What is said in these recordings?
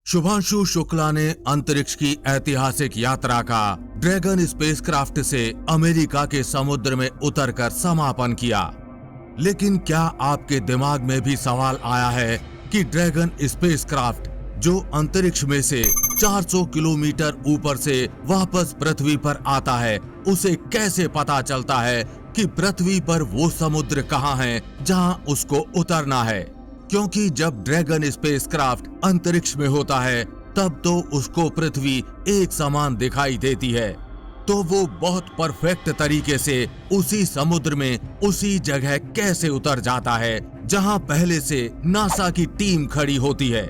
शुभांशु शुक्ला ने अंतरिक्ष की ऐतिहासिक यात्रा का ड्रैगन स्पेसक्राफ्ट से अमेरिका के समुद्र में उतरकर समापन किया। लेकिन क्या आपके दिमाग में भी सवाल आया है कि ड्रैगन स्पेसक्राफ्ट जो अंतरिक्ष में से 400 किलोमीटर ऊपर से वापस पृथ्वी पर आता है, उसे कैसे पता चलता है कि पृथ्वी पर वो समुद्र कहाँ है जहां उसको उतरना है? क्योंकि जब ड्रैगन स्पेसक्राफ्ट अंतरिक्ष में होता है तब तो उसको पृथ्वी एक समान दिखाई देती है, तो वो बहुत परफेक्ट तरीके से उसी समुद्र में उसी जगह कैसे उतर जाता है जहां पहले से नासा की टीम खड़ी होती है।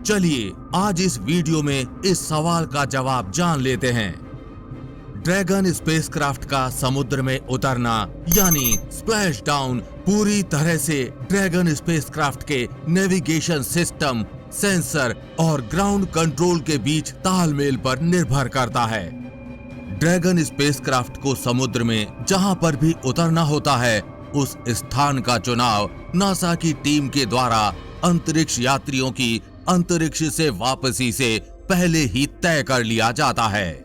चलिए आज इस वीडियो में इस सवाल का जवाब जान लेते हैं। ड्रैगन स्पेसक्राफ्ट का समुद्र में उतरना यानी स्प्लैश डाउन पूरी तरह से ड्रैगन स्पेसक्राफ्ट के नेविगेशन सिस्टम, सेंसर और ग्राउंड कंट्रोल के बीच तालमेल पर निर्भर करता है। ड्रैगन स्पेसक्राफ्ट को समुद्र में जहां पर भी उतरना होता है, उस स्थान का चुनाव नासा की टीम के द्वारा अंतरिक्ष यात्रियों की अंतरिक्ष से वापसी से पहले ही तय कर लिया जाता है।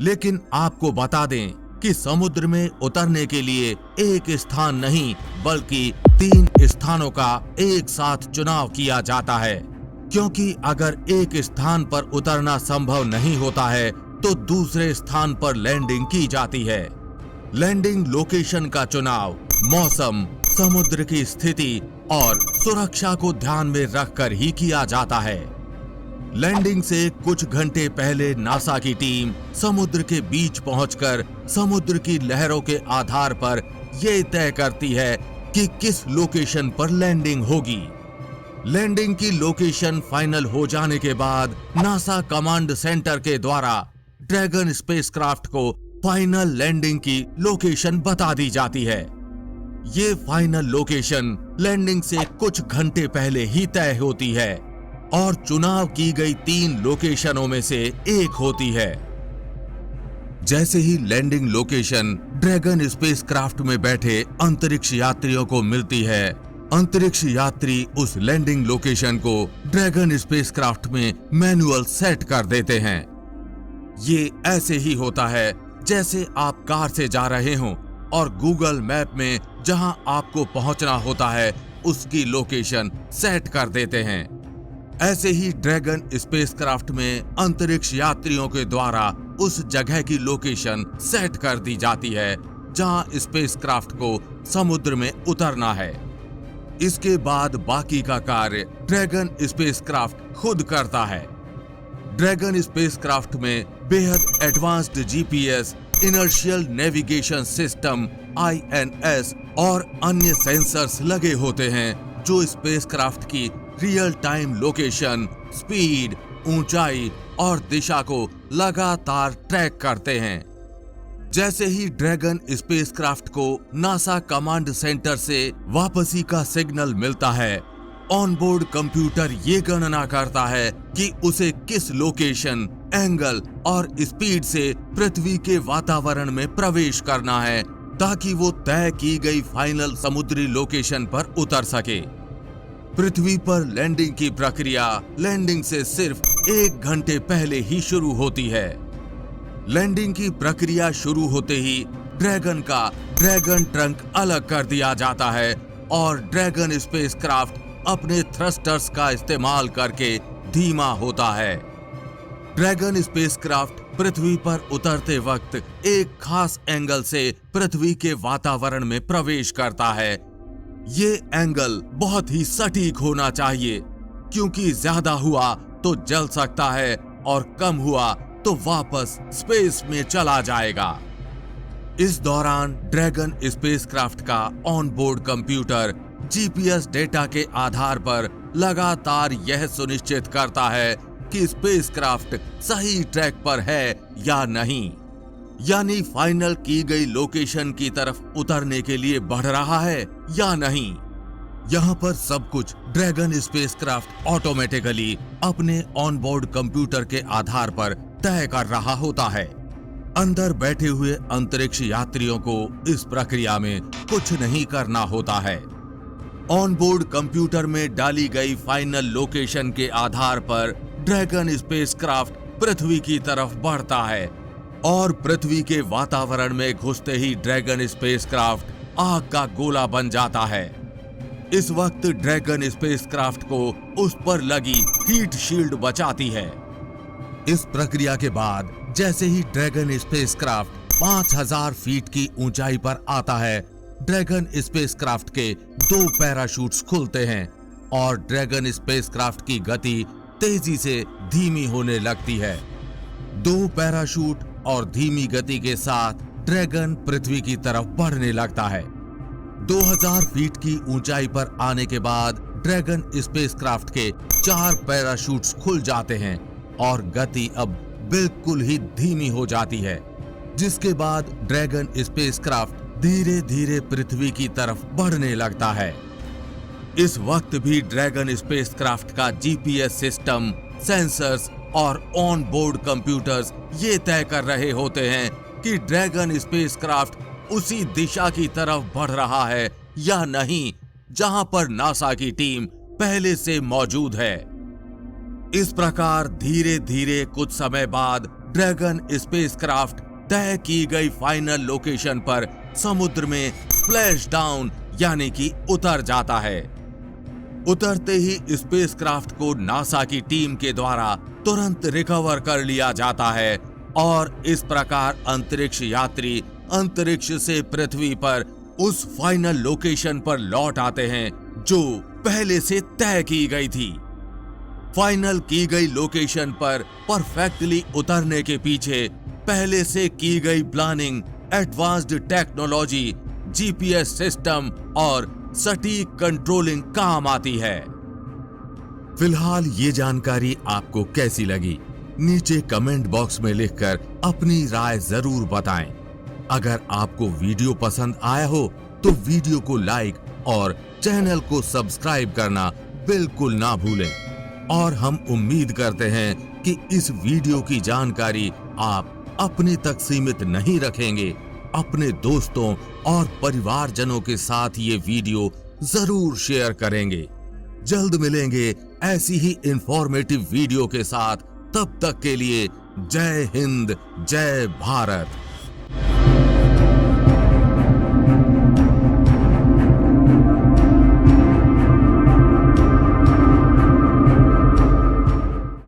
लेकिन आपको बता दें कि समुद्र में उतरने के लिए एक स्थान नहीं बल्कि 3 स्थानों का एक साथ चुनाव किया जाता है, क्योंकि अगर एक स्थान पर उतरना संभव नहीं होता है तो दूसरे स्थान पर लैंडिंग की जाती है। लैंडिंग लोकेशन का चुनाव मौसम, समुद्र की स्थिति और सुरक्षा को ध्यान में रखकर ही किया जाता है। लैंडिंग से कुछ घंटे पहले नासा की टीम समुद्र के बीच पहुंचकर समुद्र की लहरों के आधार पर यह तय करती है कि किस लोकेशन पर लैंडिंग होगी। लैंडिंग की लोकेशन फाइनल हो जाने के बाद नासा कमांड सेंटर के द्वारा ड्रैगन स्पेसक्राफ्ट को फाइनल लैंडिंग की लोकेशन बता दी जाती है। ये फाइनल लोकेशन लैंडिंग से कुछ घंटे पहले ही तय होती है और चुनाव की गई 3 लोकेशनों में से एक होती है। जैसे ही लैंडिंग लोकेशन ड्रैगन स्पेसक्राफ्ट में बैठे अंतरिक्ष यात्रियों को मिलती है, अंतरिक्ष यात्री उस लैंडिंग लोकेशन को ड्रैगन स्पेसक्राफ्ट में मैनुअल सेट कर देते हैं। ये ऐसे ही होता है जैसे आप कार से जा रहे हों और गूगल मैप में जहां आपको पहुंचना होता है उसकी लोकेशन सेट कर देते हैं। ऐसे ही ड्रैगन स्पेसक्राफ्ट में अंतरिक्ष यात्रियों के द्वारा उस जगह की लोकेशन सेट कर दी जाती है जहां स्पेसक्राफ्ट को समुद्र में उतरना है। इसके बाद बाकी का कार्य ड्रैगन स्पेसक्राफ्ट खुद करता है। ड्रैगन स्पेसक्राफ्ट में बेहद advanced GPS, inertial navigation system INS और अन्य सेंसर्स लगे होते हैं जो स्पेसक्राफ्ट की रियल टाइम लोकेशन, स्पीड, ऊंचाई और दिशा को लगातार ट्रैक करते हैं। जैसे ही ड्रैगन स्पेसक्राफ्ट को नासा कमांड सेंटर से वापसी का सिग्नल मिलता है, ऑनबोर्ड कंप्यूटर ये गणना करता है कि उसे किस लोकेशन, एंगल और स्पीड से पृथ्वी के वातावरण में प्रवेश करना है ताकि वो तय की गई फाइनल समुद्री लोकेशन पर उतर सके। पृथ्वी पर लैंडिंग की प्रक्रिया लैंडिंग से सिर्फ 1 घंटे पहले ही शुरू होती है। लैंडिंग की प्रक्रिया शुरू होते ही ड्रैगन का ड्रैगन ट्रंक अलग कर दिया जाता है और ड्रैगन स्पेसक्राफ्ट अपने थ्रस्टर्स का इस्तेमाल करके धीमा होता है। ड्रैगन स्पेसक्राफ्ट पृथ्वी पर उतरते वक्त एक खास एंगल से पृथ्वी के वातावरण में प्रवेश करता है। ये एंगल बहुत ही सटीक होना चाहिए, क्योंकि ज्यादा हुआ तो जल सकता है और कम हुआ तो वापस स्पेस में चला जाएगा। इस दौरान ड्रैगन स्पेसक्राफ्ट का ऑनबोर्ड कंप्यूटर जीपीएस डेटा के आधार पर लगातार यह सुनिश्चित करता है कि स्पेसक्राफ्ट सही ट्रैक पर है या नहीं, यानी फाइनल की गई लोकेशन की तरफ उतरने के लिए बढ़ रहा है या नहीं। यहाँ पर सब कुछ ड्रैगन स्पेसक्राफ्ट ऑटोमेटिकली अपने ऑनबोर्ड कंप्यूटर के आधार पर तय कर रहा होता है। अंदर बैठे हुए अंतरिक्ष यात्रियों को इस प्रक्रिया में कुछ नहीं करना होता है। ऑनबोर्ड कंप्यूटर में डाली गई फाइनल लोकेशन के आधार पर ड्रैगन स्पेसक्राफ्ट पृथ्वी की तरफ बढ़ता है और पृथ्वी के वातावरण में घुसते ही ड्रैगन स्पेसक्राफ्ट आग का गोला बन जाता है। इस वक्त ड्रैगन स्पेसक्राफ्ट को उस पर लगी हीट शील्ड बचाती है। इस प्रक्रिया के बाद जैसे ही ड्रैगन स्पेसक्राफ्ट 5000 फीट की ऊंचाई पर आता है, ड्रैगन स्पेसक्राफ्ट के 2 पैराशूट्स खुलते हैं और ड्रैगन स्पेसक्राफ्ट की गति तेजी से धीमी होने लगती है। 2 पैराशूट और धीमी गति के साथ ड्रैगन पृथ्वी की तरफ बढ़ने लगता है। 2000 फीट की ऊंचाई पर आने के बाद ड्रैगन स्पेसक्राफ्ट के 4 पैराशूट्स खुल जाते हैं और गति अब बिल्कुल ही धीमी हो जाती है, जिसके बाद ड्रैगन स्पेसक्राफ्ट धीरे धीरे पृथ्वी की तरफ बढ़ने लगता है। इस वक्त भी ड्रैगन स्पेसक्राफ्ट का जीपीएस सिस्टम, सेंसर्स और ऑन बोर्ड कंप्यूटर्स ये तय कर रहे होते हैं कि ड्रैगन स्पेसक्राफ्ट उसी दिशा की तरफ बढ़ रहा है या नहीं जहां पर नासा की टीम पहले से मौजूद है। इस प्रकार धीरे धीरे कुछ समय बाद ड्रैगन स्पेसक्राफ्ट तय की गई फाइनल लोकेशन पर समुद्र में स्प्लैश डाउन यानी कि उतर जाता है। उतरते ही स्पेसक्राफ्ट को नासा की टीम के द्वारा तुरंत रिकवर कर लिया जाता है और इस प्रकार अंतरिक्ष यात्री अंतरिक्ष से पृथ्वी पर उस फाइनल लोकेशन पर लौट आते हैं जो पहले से तय की गई थी। फाइनल की गई लोकेशन पर परफेक्टली उतरने के पीछे पहले से की गई planning, advanced technology, GPS system और सटीक कंट्रोलिंग काम आती है। फिलहाल ये जानकारी आपको कैसी लगी? नीचे कमेंट बॉक्स में लिखकर अपनी राय जरूर बताएं। अगर आपको वीडियो पसंद आया हो तो वीडियो को लाइक और चैनल को सब्सक्राइब करना बिल्कुल ना भूलें। और हम उम्मीद करते हैं कि इस वीडियो की जानकारी आप अपने तक सीमित नहीं रखेंगे, अपने दोस्तों और परिवारजनों के साथ ये वीडियो जरूर शेयर करेंगे। जल्द मिलेंगे ऐसी ही इंफॉर्मेटिव वीडियो के साथ। तब तक के लिए जय हिंद, जय भारत।